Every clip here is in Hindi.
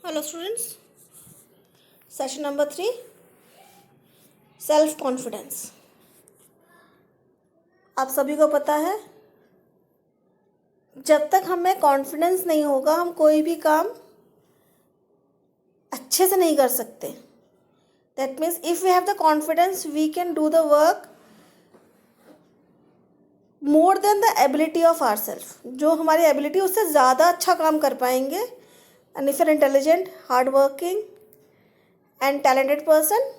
Hello students, session number 3, self confidence. आप सभी को पता है, जब तक हमें कॉन्फिडेंस नहीं होगा हम कोई भी काम अच्छे से नहीं कर सकते। That means if we have the confidence we can do the work more than the ability of our self. जो हमारी एबिलिटी उससे ज़्यादा अच्छा काम कर पाएंगे। And if an intelligent, hard working and talented person,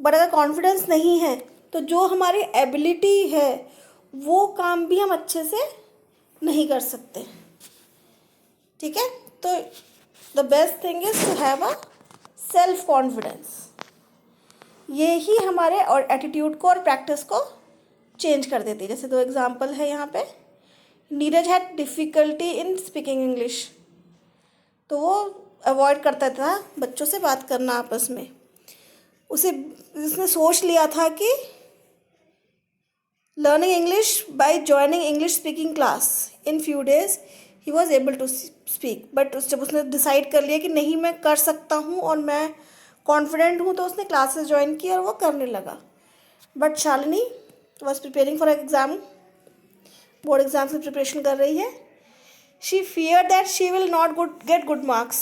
but अगर कॉन्फिडेंस नहीं है तो जो हमारी एबिलिटी है वो काम भी हम अच्छे से नहीं कर सकते। ठीक है, तो the best thing is to have a self confidence. ये ही हमारे और एटीट्यूड को और प्रैक्टिस को चेंज कर देती है। जैसे दो एग्जांपल है यहाँ पे। Neeraj had difficulty in speaking English, तो वो अवॉइड करता था बच्चों से बात करना आपस में। उसने सोच लिया था कि learning English by joining English speaking class in few days he was able to speak. But जब उसने डिसाइड कर लिया कि नहीं मैं कर सकता हूँ और मैं कॉन्फिडेंट हूँ, तो उसने क्लासेस ज्वाइन की और वो करने लगा। But Shalini was preparing for exam, board exam की प्रिपरेशन कर रही है। She fear that she will not get good marks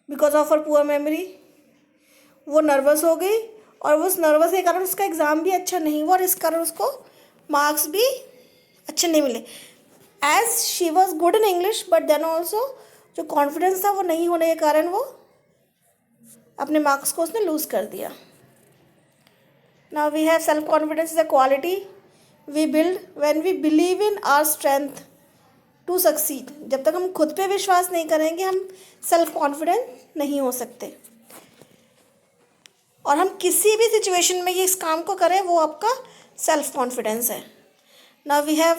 because of her poor memory. वो नर्वस हो गई और उस नर्वस के कारण उसका एग्ज़ाम भी अच्छा नहीं हुआ और इस कारण उसको मार्क्स भी अच्छे नहीं मिले। As she was good in English, but then also जो कॉन्फिडेंस था वो नहीं होने के कारण वो अपने मार्क्स को उसने लूज़ कर दिया। Now we have self confidence is a quality we build when we believe in our strength to succeed. जब तक हम खुद पे विश्वास नहीं करेंगे हम सेल्फ कॉन्फिडेंट नहीं हो सकते। और हम किसी भी सिचुएशन में ये इस काम को करें वो आपका सेल्फ कॉन्फिडेंस है। Now we have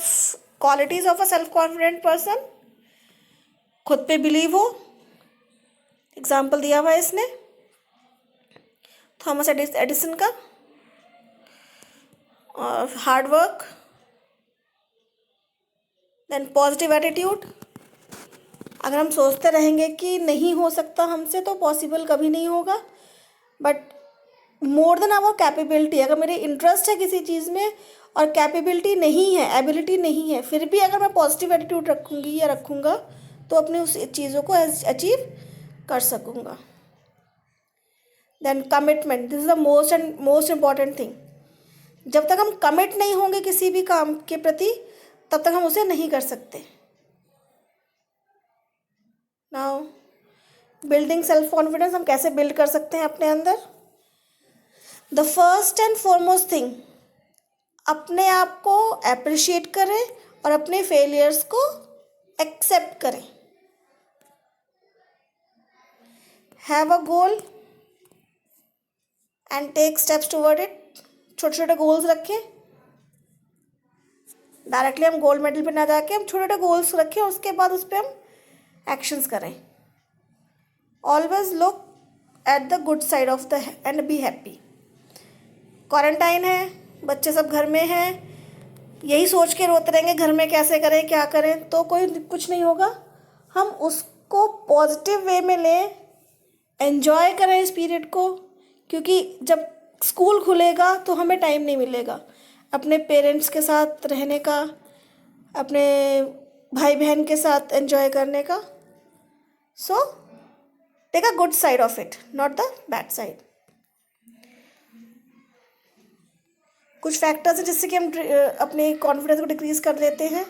qualities of a self confident person. खुद पे बिलीव हो, एग्जाम्पल दिया हुआ है इसने थॉमस एडिसन का। और hard work, then positive attitude. अगर हम सोचते रहेंगे कि नहीं हो सकता हमसे तो पॉसिबल कभी नहीं होगा। But more than our capability, अगर मेरे इंटरेस्ट है किसी चीज़ में और कैपेबिलिटी नहीं है, एबिलिटी नहीं है, फिर भी अगर मैं पॉजिटिव एटीट्यूड रखूँगी या रखूँगा तो अपनी उस चीज़ों को अचीव कर सकूँगा। Then commitment, this is the most important thing. जब तक हम कमिट नहीं होंगे किसी भी काम के प्रति तब तक हम उसे नहीं कर सकते। नाउ बिल्डिंग सेल्फ कॉन्फिडेंस हम कैसे बिल्ड कर सकते हैं अपने अंदर। The first and foremost thing, अपने आप को अप्रिशिएट करें और अपने फेलियर्स को एक्सेप्ट करें। Have a goal and take steps toward it. छोटे छोटे गोल्स रखें। डायरेक्टली हम गोल्ड मेडल पे ना जाके हम छोटे छोटे गोल्स रखें, उसके बाद उस पर हम एक्शंस करें। Always look at the good side of the end be happy. Quarantine है, बच्चे सब घर में हैं, यही सोच के रोते रहेंगे घर में कैसे करें क्या करें तो कोई कुछ नहीं होगा। हम उसको पॉजिटिव वे में लें, एंजॉय करें इस पीरियड को, क्योंकि जब स्कूल खुलेगा तो हमें टाइम नहीं मिलेगा अपने पेरेंट्स के साथ रहने का, अपने भाई बहन के साथ एंजॉय करने का। So take a good side of it, not the bad side. कुछ फैक्टर्स हैं जिससे कि हम अपने कॉन्फिडेंस को डिक्रीज कर लेते हैं।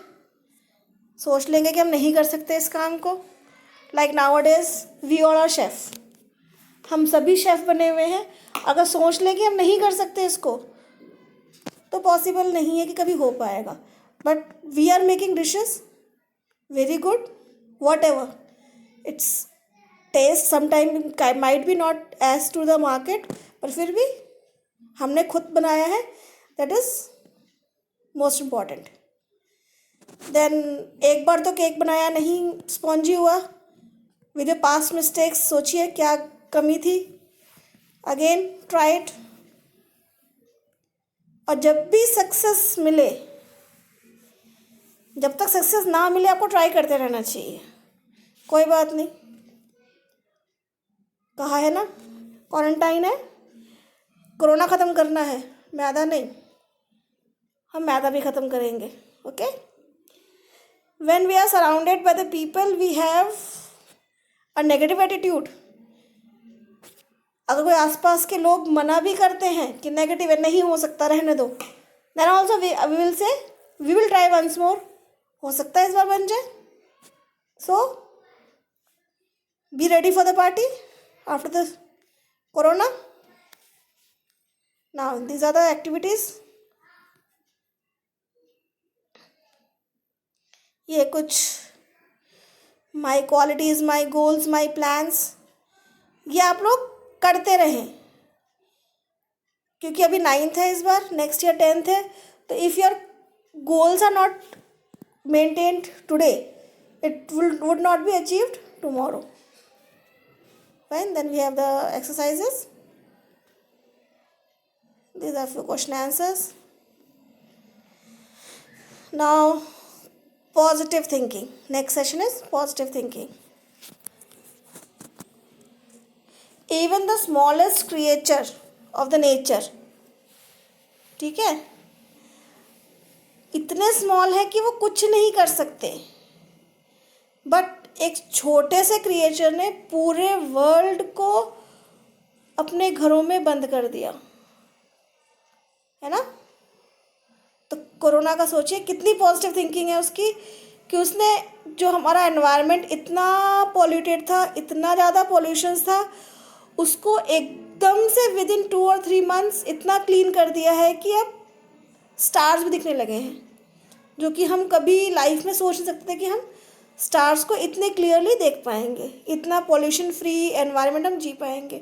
सोच लेंगे कि हम नहीं कर सकते इस काम को। Like nowadays we all are chef, हम सभी शेफ बने हुए हैं। अगर सोच लें कि हम नहीं कर सकते इसको तो पॉसिबल नहीं है कि कभी हो पाएगा। But we are making dishes very good, whatever its taste sometime might be not as to the market, पर फिर भी हमने खुद बनाया है, दैट इज़ मोस्ट इम्पॉर्टेंट। देन एक बार तो केक बनाया नहीं स्पॉन्जी हुआ, विद योर पास्ट मिस्टेक्स सोचिए क्या कमी थी, अगेन ट्राई इट। और जब भी सक्सेस मिले, जब तक सक्सेस ना मिले आपको ट्राई करते रहना चाहिए। कोई बात नहीं, कहा है ना, क्वारंटाइन है, कोरोना ख़त्म करना है, मैदा नहीं, हम मैदा भी ख़त्म करेंगे। Okay, when we are surrounded by the people we have a negative attitude. अगर कोई आसपास के लोग मना भी करते हैं कि नेगेटिव है, नहीं हो सकता, रहने दो, then also we will say we will try once more, हो सकता है इस बार बन जाए। So be ready for the party after the corona. Now these are the activities. ये कुछ my qualities, my goals, my plans, ये आप लोग करते रहें, क्योंकि अभी 9th है इस बार, नेक्स्ट ईयर 10th है। तो if your goals are not maintained today, it would not be achieved tomorrow. Fine, then we have the exercises. These are few question answers. Now positive thinking, next session is positive thinking. Even the smallest creature of the nature, ठीक है, इतने स्मॉल है कि वो कुछ नहीं कर सकते, बट एक छोटे से क्रिएचर ने पूरे वर्ल्ड को अपने घरों में बंद कर दिया, है ना। तो कोरोना का सोचिए कितनी पॉजिटिव थिंकिंग है उसकी, कि उसने जो हमारा एनवायरनमेंट इतना पॉल्यूटेड था, इतना ज़्यादा पॉल्यूशन था, उसको एकदम से विद इन 2 और 3 मंथ्स इतना क्लीन कर दिया है कि अब स्टार्स भी दिखने लगे हैं, जो कि हम कभी लाइफ में सोच नहीं सकते थे कि हम स्टार्स को इतने क्लियरली देख पाएंगे, इतना पॉल्यूशन फ्री एनवायरनमेंट हम जी पाएंगे।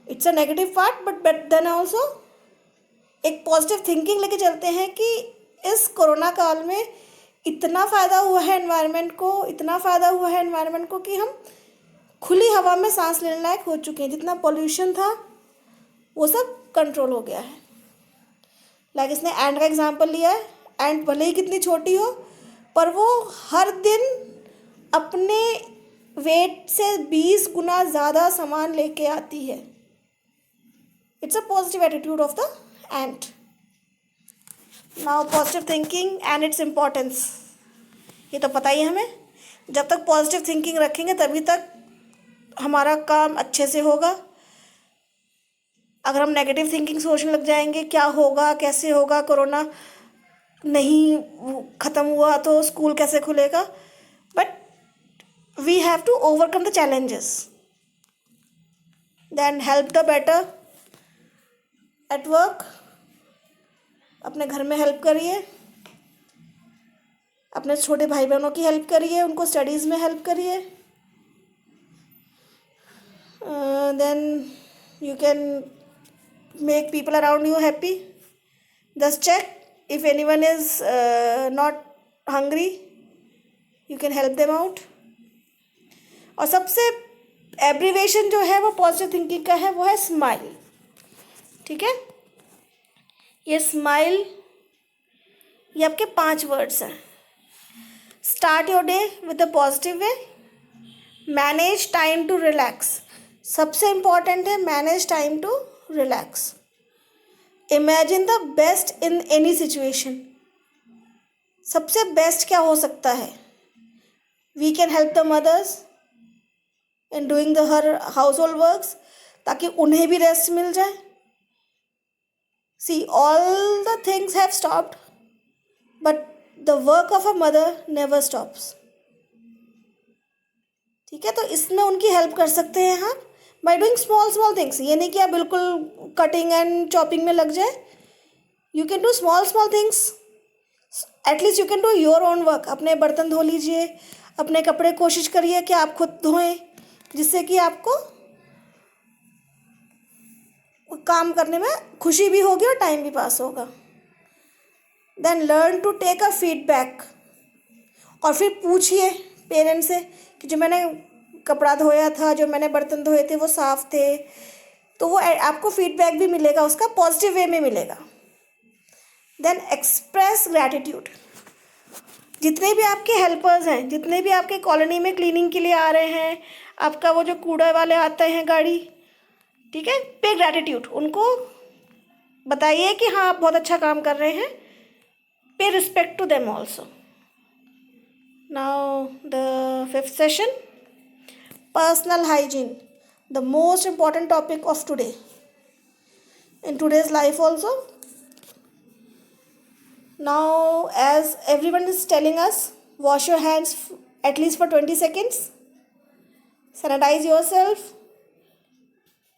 It's a negative part, but then also एक पॉजिटिव थिंकिंग लेके चलते हैं कि इस कोरोना काल में इतना फ़ायदा हुआ है एनवायरनमेंट को, इतना फ़ायदा हुआ है एनवायरनमेंट को कि हम खुली हवा में सांस लेने लायक हो चुके हैं। जितना पॉल्यूशन था वो सब कंट्रोल हो गया है। लाइक इसने एंट का एग्जांपल लिया है, एंट भले ही कितनी छोटी हो, पर वो हर दिन अपने वेट से 20 गुना ज़्यादा सामान लेके आती है। It's a positive attitude of the ant. Now positive thinking and its importance, ये तो पता ही है हमें। जब तक पॉजिटिव थिंकिंग रखेंगे तभी तक हमारा काम अच्छे से होगा। अगर हम नेगेटिव थिंकिंग सोचने लग जाएंगे, क्या होगा, कैसे होगा, कोरोना नहीं ख़त्म हुआ तो स्कूल कैसे खुलेगा, but we have to overcome the challenges, then help the better at work. अपने घर में हेल्प करिए, अपने छोटे भाई बहनों की हेल्प करिए, उनको स्टडीज़ में हेल्प करिए। Then you can make people around you happy. Just check if anyone is not hungry, you can help them out. और सबसे एब्रीवेशन जो है वो पॉजिटिव थिंकिंग का है, वो है स्माइल। ठीक है, ये स्माइल, ये आपके 5 वर्ड्स हैं। Start your day with a positive way, manage time to relax, सबसे इम्पॉर्टेंट है manage time to relax. Imagine the best in any situation, सबसे बेस्ट क्या हो सकता है। We can help the mothers in doing the her household works, ताकि उन्हें भी रेस्ट मिल जाए। See all the things have stopped, but the work of a mother never stops. ठीक है, तो इसमें उनकी हेल्प कर सकते हैं हम बाय डूइंग स्मॉल थिंग्स। ये नहीं कि आप बिल्कुल कटिंग एंड चॉपिंग में लग जाए। You can do small things, at least you can do your own work. अपने बर्तन धो लीजिए, अपने कपड़े कोशिश करिए कि आप खुद धोएं, जिससे कि आपको काम करने में खुशी भी होगी और टाइम भी पास होगा। Then learn to take a feedback, और फिर पूछिए पेरेंट्स से कि जो मैंने कपड़ा धोया था, जो मैंने बर्तन धोए थे वो साफ़ थे, तो वो आपको फीडबैक भी मिलेगा, उसका पॉजिटिव वे में मिलेगा। देन एक्सप्रेस ग्रैटिट्यूड, जितने भी आपके हेल्पर्स हैं, जितने भी आपके कॉलोनी में क्लीनिंग के लिए आ रहे हैं, आपका वो जो कूड़ा वाले आते हैं गाड़ी, ठीक है, पे ग्रैटिट्यूड, उनको बताइए कि हाँ आप बहुत अच्छा काम कर रहे हैं, pay respect to them also. Now the fifth session, personal hygiene, the most important topic of today, in today's life also. Now as everyone is telling us, wash your hands at least for 20 seconds, sanitize yourself,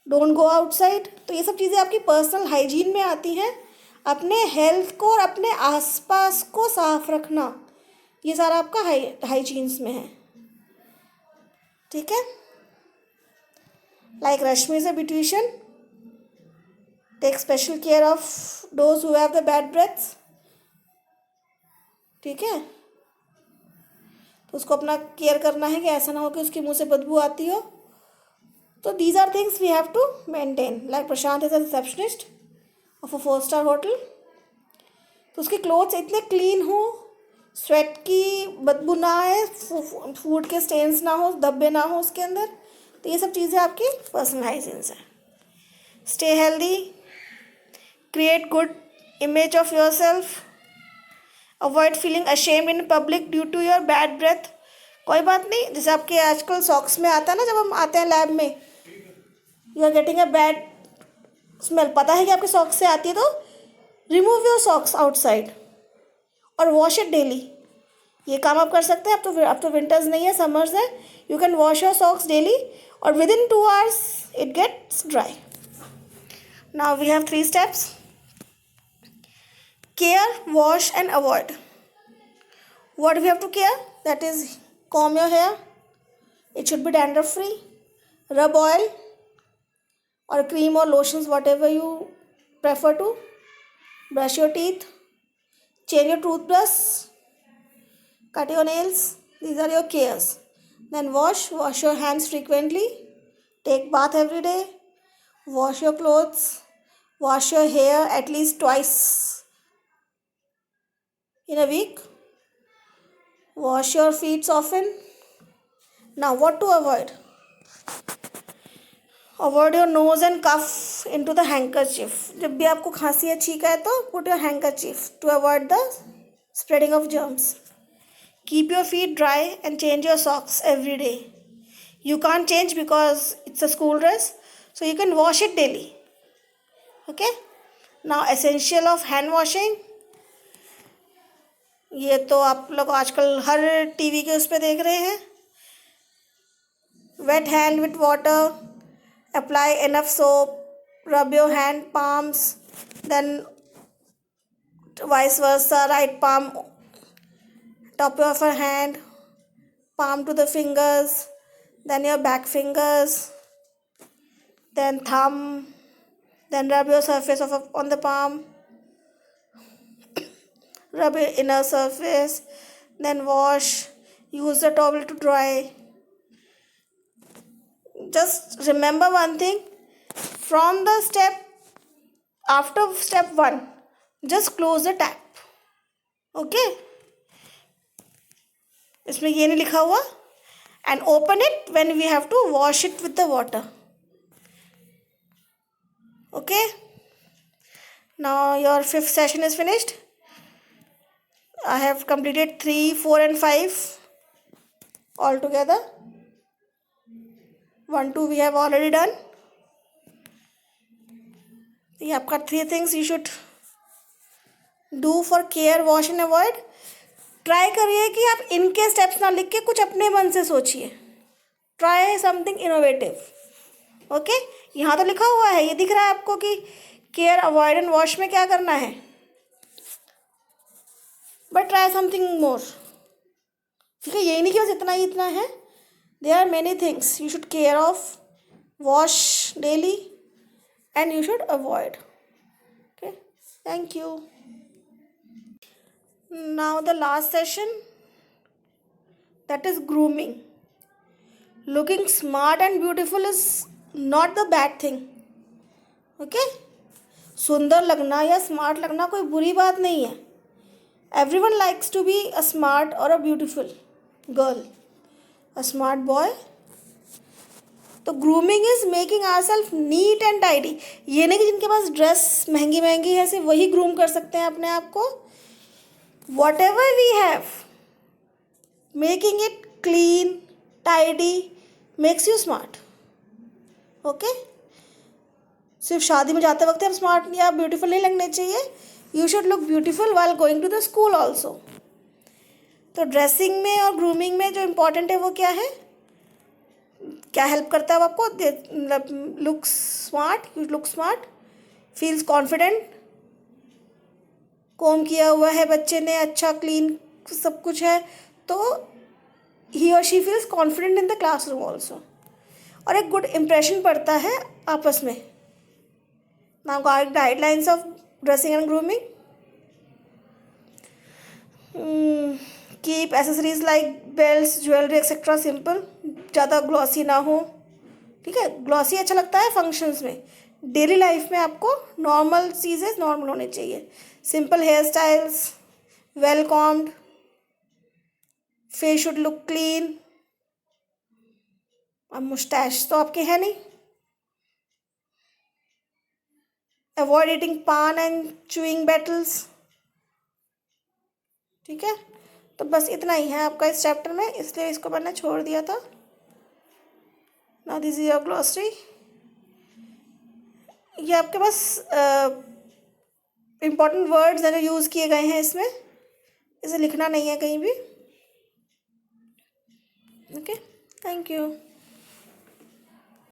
don't go outside. तो ये सब चीज़ें आपकी पर्सनल हाइजीन में आती हैं. अपने हेल्थ को और अपने आसपास को साफ रखना, ये सारा आपका हाइजीन्स में है. ठीक है. Like Rashmi's habituation, take special care of those who have the bad breaths. ठीक है, तो उसको अपना केयर करना है कि ऐसा ना हो कि उसके मुंह से बदबू आती हो. तो these are things we have to maintain. Like Prashant is a receptionist of a 4-star hotel. तो उसके क्लोथ्स इतने क्लीन हो, स्वेट की बदबू ना आए, फूड के स्टेन्स ना हो, धब्बे ना हो उसके अंदर. तो ये सब चीज़ें आपकी पर्सनल हाइजीन्स हैं. Stay healthy, create good image of your self, avoid feeling ashamed in public due to your bad breath. कोई बात नहीं, जैसे आपके आजकल सॉक्स में आता है ना, जब हम आते हैं लैब में, you are getting a bad smell, पता है कि आपके सॉक्स से आती है, तो रिमूव योर सॉक्स आउटसाइड और वॉश इट डेली. ये काम आप कर सकते हैं. अब तो विंटर्स नहीं है, समर्स है. You can wash your socks daily और with in 2 hours it gets dry. Now we have 3 steps: care, wash and avoid. What we have to care? That is, comb your hair, it should be dandruff free. Rub oil or cream or lotions, whatever you prefer to. Brush your teeth, change your toothbrush, cut your nails. These are your cares. Then wash your hands frequently, take bath every day, wash your clothes, wash your hair at least twice in a week, wash your feet often. Now what to avoid? Avoid your nose and cough into the handkerchief. जब भी आपको खांसी या छींका है तो put your handkerchief to avoid the spreading of germs. Keep your feet dry and change your socks every day. You can't change because it's a school dress, so you can wash it daily. Okay? Now essential of hand washing. ये तो आप लोग आजकल हर टीवी के उस पर देख रहे हैं. Wet hand with water, apply enough soap, rub your hand palms, then vice versa, right palm top of your hand, palm to the fingers, then your back fingers, then thumb, then rub your surface on the palm, rub your inner surface, then wash, use the towel to dry. Just remember one thing, from the after step 1, just close the tap. Okay? इसमें ये नहीं लिखा हुआ, and open it when we have to wash it with the water. Okay? Now your 5th session is finished. I have completed 3, 4 and 5 altogether. 1, 2 we have already done. ये आपका 3 things you should do for care, wash and avoid. Try करिए कि आप इनके स्टेप्स ना लिख के कुछ अपने मन से सोचिए. Try something innovative. ओके, यहाँ तो लिखा हुआ है, ये दिख रहा है आपको कि केयर, अवॉइड एंड वॉश में क्या करना है, बट ट्राई समथिंग मोर. ठीक है, यही नहीं कि बस इतना है. There are many things you should care of, wash daily and you should avoid. Okay, thank you. Now the last session, that is grooming. Looking smart and beautiful is not the bad thing. Okay? सुंदर लगना या स्मार्ट लगना कोई बुरी बात नहीं है. Everyone likes to be a smart or a beautiful girl, a smart boy. तो grooming is making our self neat and tidy. ये नहीं कि जिनके पास ड्रेस महंगी महंगी है सिर्फ वही ग्रूम कर सकते हैं अपने आप को. Whatever we have, making it clean tidy makes you smart. Okay, सिर्फ शादी में जाते वक्त आप स्मार्ट या ब्यूटीफुल नहीं लगने चाहिए. You should look beautiful while going to the school also. तो ड्रेसिंग में और ग्रूमिंग में जो इम्पोर्टेंट है वो क्या है, क्या हेल्प करता है आपको? Look smart, you look smart, feels confident, comb किया हुआ है बच्चे ने, अच्छा क्लीन सब कुछ है, तो ही और she feels confident in the classroom also. और एक गुड इम्प्रेशन पड़ता है आपस में. Now guidelines of dressing and grooming. Keep accessories like belt jewellery etcetera simple, ज़्यादा ग्लॉसी ना हो. ठीक है, ग्लॉसी अच्छा लगता है फंक्शंस में. डेली लाइफ में आपको नॉर्मल चीज़ें नॉर्मल होनी चाहिए. Simple hair styles, well combed, face should look clean. अब मुस्टैश तो आपके हैं नहीं. Avoid eating paan and chewing betels. ठीक है, तो बस इतना ही है आपका इस चैप्टर में, इसलिए इसको मैंने छोड़ दिया था. Now this is your glossary. ये आपके पास इम्पॉर्टेंट वर्ड्स हैं जो यूज़ किए गए हैं इसमें, इसे लिखना नहीं है कहीं भी. Okay, thank you.